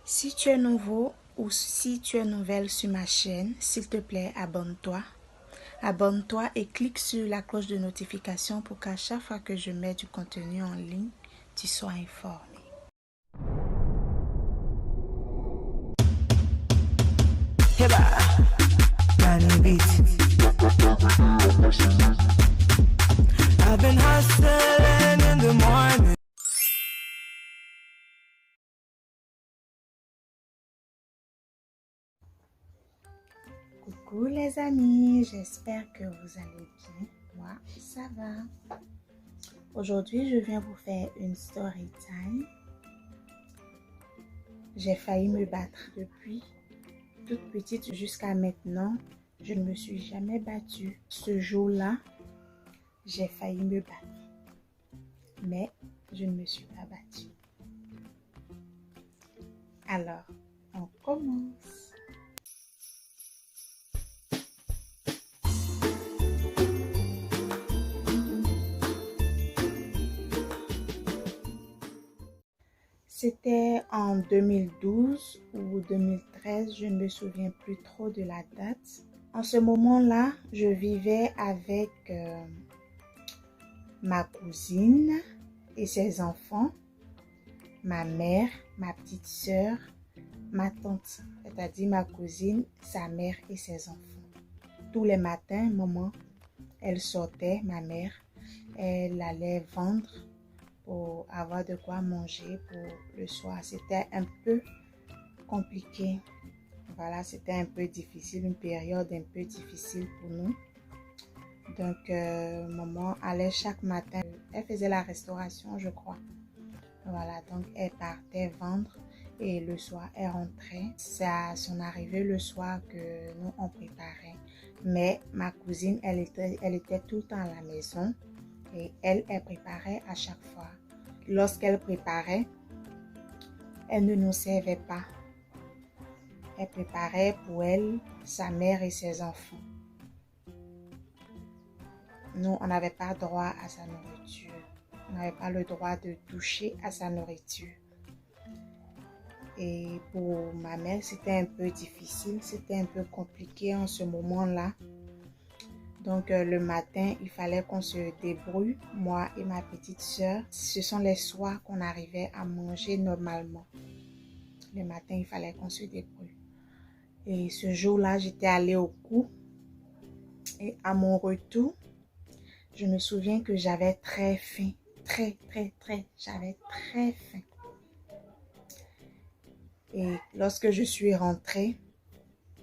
Si tu es nouveau ou si tu es nouvelle sur ma chaîne, s'il te plaît, abonne-toi. Abonne-toi et clique sur la cloche de notification pour qu'à chaque fois que je mets du contenu en ligne, tu sois informé. I've been hustling in the morning. Coucou les amis, j'espère que vous allez bien. Moi, ça va. Aujourd'hui, je viens vous faire une story time. J'ai failli me battre depuis toute petite jusqu'à maintenant. Je ne me suis jamais battue. Ce jour-là, j'ai failli me battre. Mais je ne me suis pas battue. Alors, on commence. C'était en 2012 ou 2013, je ne me souviens plus trop de la date. En ce moment-là, je vivais avec ma cousine et ses enfants, ma mère, ma petite sœur, ma tante, c'est-à-dire ma cousine, sa mère et ses enfants. Tous les matins, maman, elle sortait, ma mère, elle allait vendre pour avoir de quoi manger pour le soir. C'était un peu compliqué. Voilà, c'était un peu difficile, une période un peu difficile pour nous. Donc, maman allait chaque matin, elle faisait la restauration, je crois. Voilà, donc elle partait vendre et le soir, elle rentrait. C'est à son arrivée le soir que nous, on préparait. Mais ma cousine, elle était tout le temps à la maison et elle préparait à chaque fois. Lorsqu'elle préparait, elle ne nous servait pas. Elle préparait pour elle, sa mère et ses enfants. Nous, on n'avait pas droit à sa nourriture. On n'avait pas le droit de toucher à sa nourriture. Et pour ma mère, c'était un peu difficile, c'était un peu compliqué en ce moment-là. Donc le matin, il fallait qu'on se débrouille, moi et ma petite sœur. Ce sont les soirs qu'on arrivait à manger normalement. Le matin, il fallait qu'on se débrouille. Et ce jour-là, j'étais allée au cours. Et à mon retour, je me souviens que j'avais très faim. J'avais très faim. Et lorsque je suis rentrée,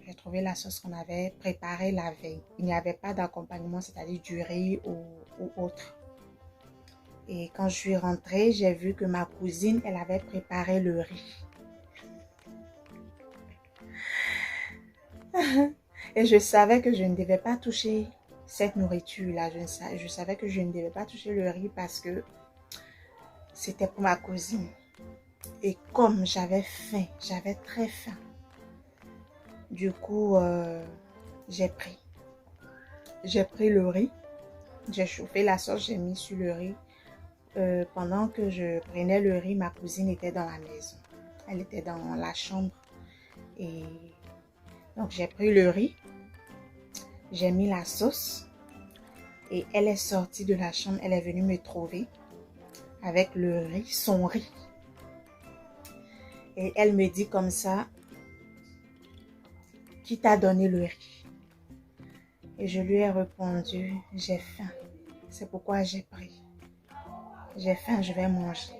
j'ai trouvé la sauce qu'on avait préparée la veille. Il n'y avait pas d'accompagnement, c'est-à-dire du riz ou autre. Et quand je suis rentrée, j'ai vu que ma cousine, elle avait préparé le riz. Et je savais que je ne devais pas toucher cette nourriture-là. Je savais que je ne devais pas toucher le riz parce que c'était pour ma cousine. Et comme j'avais faim, j'avais très faim. Du coup, j'ai pris le riz. J'ai chauffé la sauce, j'ai mis sur le riz. Pendant que je prenais le riz, ma cousine était dans la maison. Elle était dans la chambre. Et donc, j'ai pris le riz. J'ai mis la sauce. Et elle est sortie de la chambre. Elle est venue me trouver avec le riz, son riz. Et elle me dit comme ça, qui t'a donné le riz? Et je lui ai répondu, j'ai faim. C'est pourquoi j'ai pris. J'ai faim, je vais manger.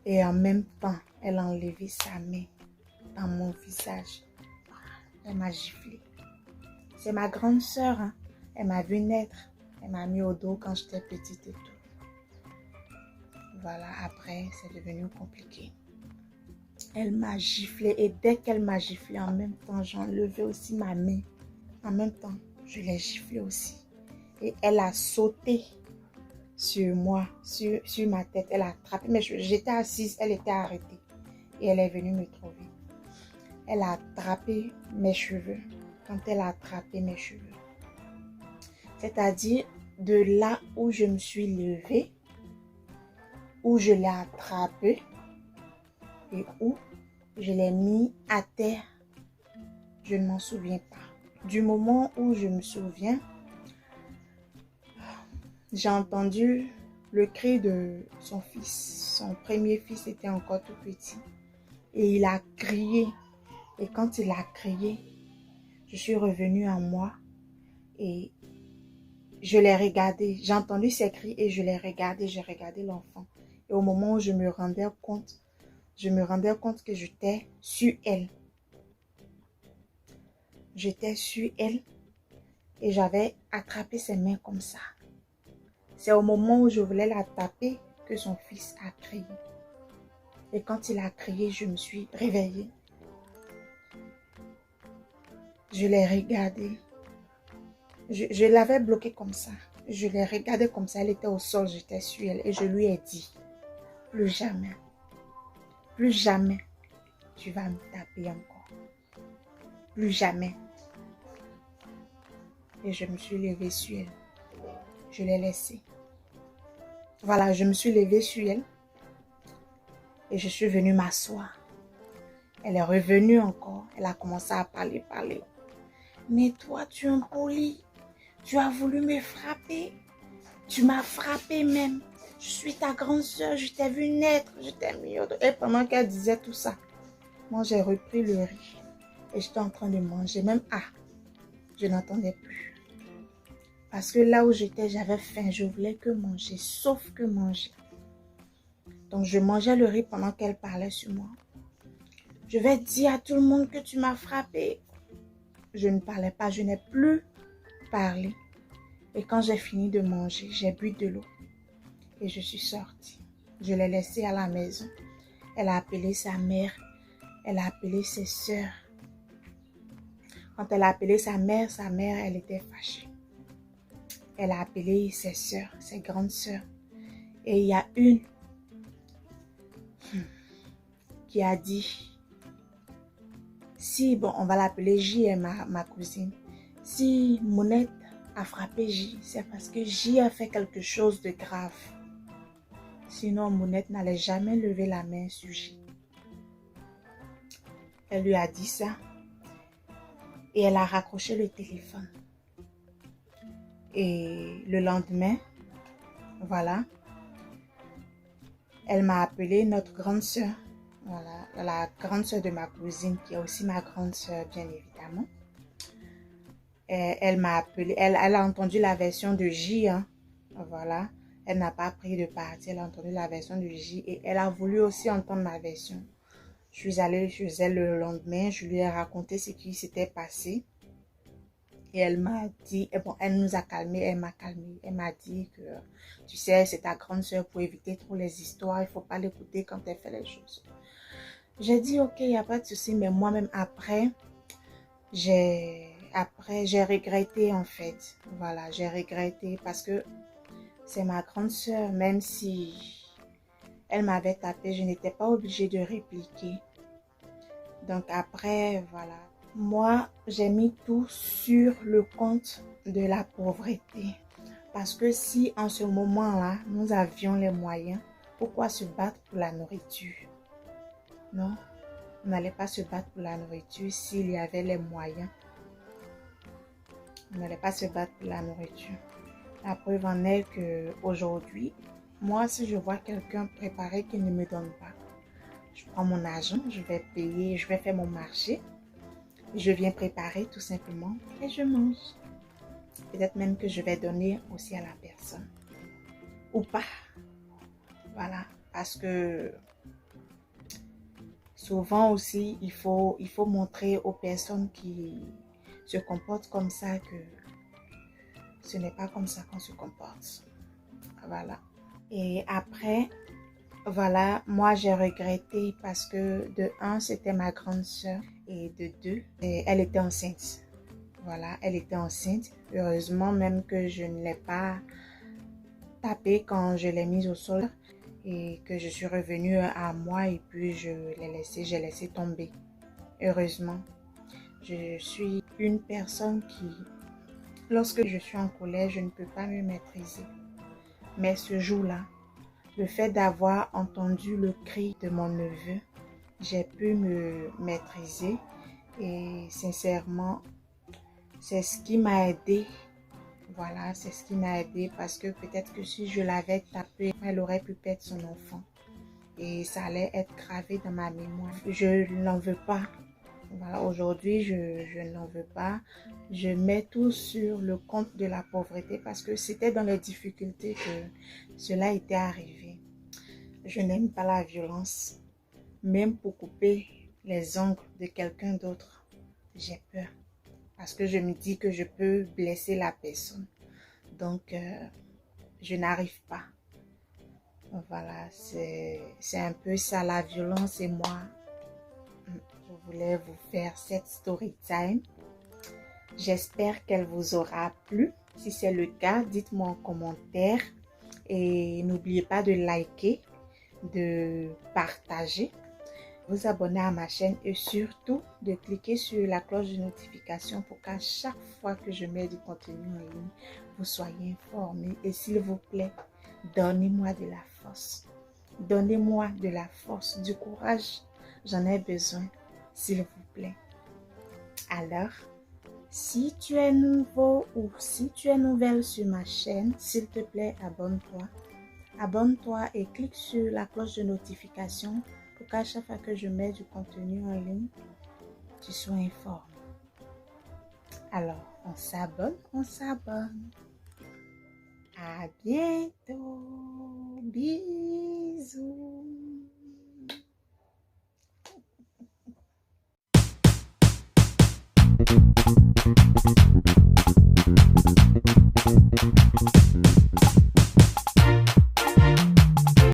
Et en même temps, elle a enlevé sa main dans mon visage. Elle m'a giflé. C'est ma grande sœur, hein. Elle m'a vu naître. Elle m'a mis au dos quand j'étais petite et tout. Voilà, après, c'est devenu compliqué. Elle m'a giflé et dès qu'elle m'a giflé, en même temps, j'ai enlevé aussi ma main. En même temps, je l'ai giflé aussi. Et elle a sauté sur moi, sur ma tête. Elle a attrapé, mais j'étais assise, elle était arrêtée. Et elle est venue me trouver. Elle a attrapé mes cheveux. Quand elle a attrapé mes cheveux. C'est-à-dire, de là où je me suis levée, où je l'ai attrapée, et où je l'ai mis à terre. Je ne m'en souviens pas. Du moment où je me souviens, j'ai entendu le cri de son fils. Son premier fils était encore tout petit. Et il a crié. Et quand il a crié, je suis revenue en moi et je l'ai regardé. J'ai entendu ses cris et je l'ai regardé. J'ai regardé l'enfant. Et au moment où je me rendais compte que j'étais sur elle. J'étais sur elle et j'avais attrapé ses mains comme ça. C'est au moment où je voulais la taper que son fils a crié. Et quand il a crié, je me suis réveillée. Je l'ai regardée. Je l'avais bloquée comme ça. Je l'ai regardée comme ça. Elle était au sol, j'étais sur elle. Et je lui ai dit, plus jamais tu vas me taper encore. Plus jamais. Et je me suis levée sur elle. Je l'ai laissée. Voilà, je me suis levée sur elle. Et je suis venue m'asseoir. Elle est revenue encore. Elle a commencé à parler. Mais toi, tu es impoli. Tu as voulu me frapper. Tu m'as frappé même. Je suis ta grande soeur. Je t'ai vu naître. Je t'ai mis. Et pendant qu'elle disait tout ça, moi, j'ai repris le riz. Et j'étais en train de manger. Même, je n'entendais plus. Parce que là où j'étais, j'avais faim. Je voulais que manger. Sauf que manger. Donc, je mangeais le riz pendant qu'elle parlait sur moi. Je vais dire à tout le monde que tu m'as frappé. Je ne parlais pas. Je n'ai plus parlé. Et quand j'ai fini de manger, j'ai bu de l'eau. Et je suis sortie. Je l'ai laissée à la maison. Elle a appelé sa mère. Elle a appelé ses sœurs. Quand elle a appelé sa mère, elle était fâchée. Elle a appelé ses sœurs, ses grandes sœurs. Et il y a une qui a dit, si, bon, on va l'appeler J, ma cousine. Si Monette a frappé J, c'est parce que J a fait quelque chose de grave. Sinon, Monette n'allait jamais lever la main sur J. Elle lui a dit ça. Et elle a raccroché le téléphone. Et le lendemain, voilà, elle m'a appelé notre grande sœur. Voilà, la grande sœur de ma cousine, qui est aussi ma grande sœur, bien évidemment. Et elle m'a appelé, elle a entendu la version de J, hein. Voilà. Elle n'a pas pris de parti, elle a entendu la version de J et elle a voulu aussi entendre ma version. Je suis allée chez elle le lendemain, je lui ai raconté ce qui s'était passé. Et elle m'a dit, bon, elle nous a calmés, elle m'a calmé. Elle m'a dit que, tu sais, c'est ta grande soeur pour éviter trop les histoires, il ne faut pas l'écouter quand elle fait les choses. J'ai dit, ok, il n'y a pas de souci, mais moi-même après, j'ai regretté en fait. Voilà, j'ai regretté parce que c'est ma grande soeur, même si elle m'avait tapé, je n'étais pas obligée de répliquer. Donc après, voilà. Moi, j'ai mis tout sur le compte de la pauvreté. Parce que si en ce moment-là, nous avions les moyens, pourquoi se battre pour la nourriture? Non, on n'allait pas se battre pour la nourriture s'il y avait les moyens. On n'allait pas se battre pour la nourriture. La preuve en est qu'aujourd'hui, moi, si je vois quelqu'un préparer qui ne me donne pas, je prends mon argent, je vais payer, je vais faire mon marché. Je viens préparer tout simplement et je mange. Peut-être même que je vais donner aussi à la personne. Ou pas. Voilà. Parce que souvent aussi, il faut montrer aux personnes qui se comportent comme ça que ce n'est pas comme ça qu'on se comporte. Voilà. Et après, voilà, moi j'ai regretté parce que de un, c'était ma grande sœur et de deux, elle était enceinte. Voilà, elle était enceinte. Heureusement même que je ne l'ai pas tapée quand je l'ai mise au sol et que je suis revenue à moi et puis j'ai laissé tomber. Heureusement, je suis une personne qui, lorsque je suis en colère, je ne peux pas me maîtriser. Mais ce jour-là, le fait d'avoir entendu le cri de mon neveu j'ai pu me maîtriser et sincèrement, c'est ce qui m'a aidé. Voilà, c'est ce qui m'a aidé parce que peut-être que si je l'avais tapé, elle aurait pu perdre son enfant et ça allait être gravé dans ma mémoire. Je n'en veux pas. Voilà, aujourd'hui, je n'en veux pas. Je mets tout sur le compte de la pauvreté parce que c'était dans les difficultés que cela était arrivé. Je n'aime pas la violence. Même pour couper les ongles de quelqu'un d'autre, j'ai peur. Parce que je me dis que je peux blesser la personne. Donc, je n'arrive pas. Voilà, c'est un peu ça la violence et moi. Je voulais vous faire cette story time. J'espère qu'elle vous aura plu. Si c'est le cas, dites-moi en commentaire. Et n'oubliez pas de liker, de partager, vous abonner à ma chaîne et surtout de cliquer sur la cloche de notification pour qu'à chaque fois que je mets du contenu en ligne, vous soyez informés. Et s'il vous plaît, donnez-moi de la force. Donnez-moi de la force, du courage. J'en ai besoin, s'il vous plaît. Alors, si tu es nouveau ou si tu es nouvelle sur ma chaîne, s'il te plaît, abonne-toi. Abonne-toi et clique sur la cloche de notification pour qu'à chaque fois que je mets du contenu en ligne, tu sois informé. Alors, on s'abonne, on s'abonne. À bientôt. Bisous.